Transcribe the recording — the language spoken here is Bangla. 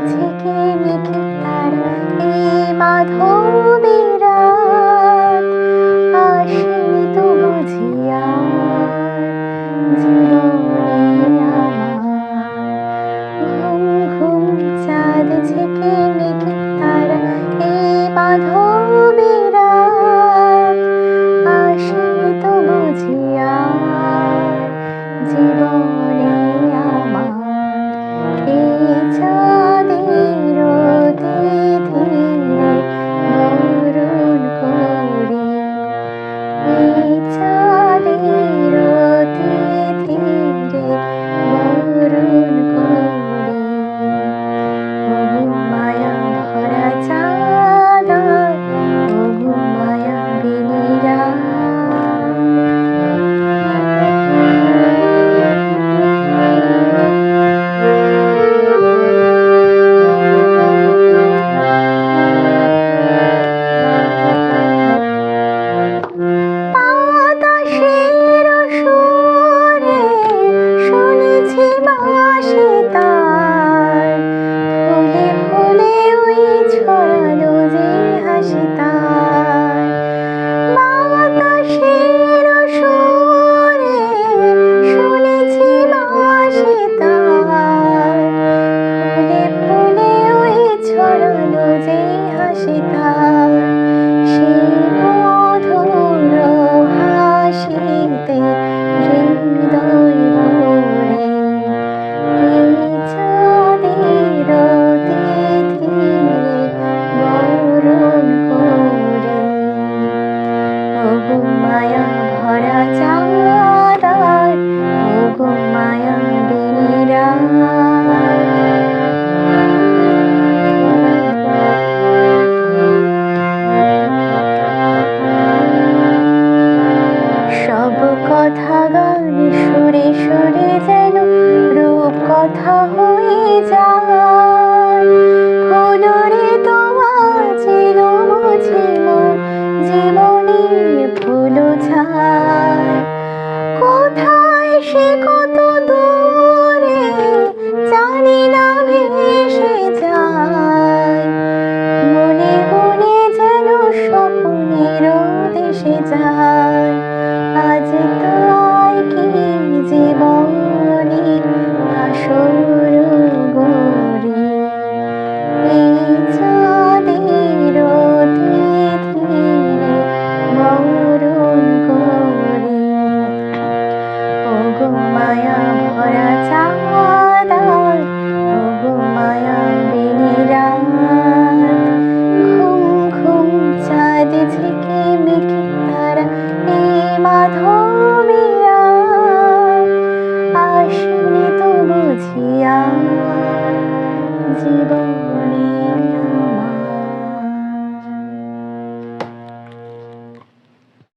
ঝেঁকে মেঘে তারা এই মাধবী রাত আসেনি তো বুঝিয়া জীবনে আমার ঘুম ঘুম চাঁদ ঝেঁকে মেঘে তারা এই মাধবী রাত আসেনি তো বুঝিয়া জীবনে আমার এই চাঁদের ধীরে বরণ করে এই চাঁদের ধীরে বরণ করে ওগো মায়া ভরা চাঁদ ওগো মায়াবিনী রাত মায়া ভরা চাঁদ ওগো মায়াবিনী রাত সব কথা গান সুরে সুরে যেন রূপ কথা হয়ে যায় ফুলরে তোমার ছিল মুছে মোর জীবনের ফুল ছায় কোথায় সে কত দূরে জানি না ভেসে যায় মনে মনে যেন স্বপ্নের দেশে যায় আজ তাই কি জীবনে আসর গড়ে এই চাঁদের ধীরে বরণ করে ওগো মায়া ভরা চাঁদ ওগো মায়াবিনী রাত ঘুম ঘুম চাঁদ ঝেঁকে মেঘে তারা এই মাধবী রাত আসেনি তো বুঝিয়া জীবন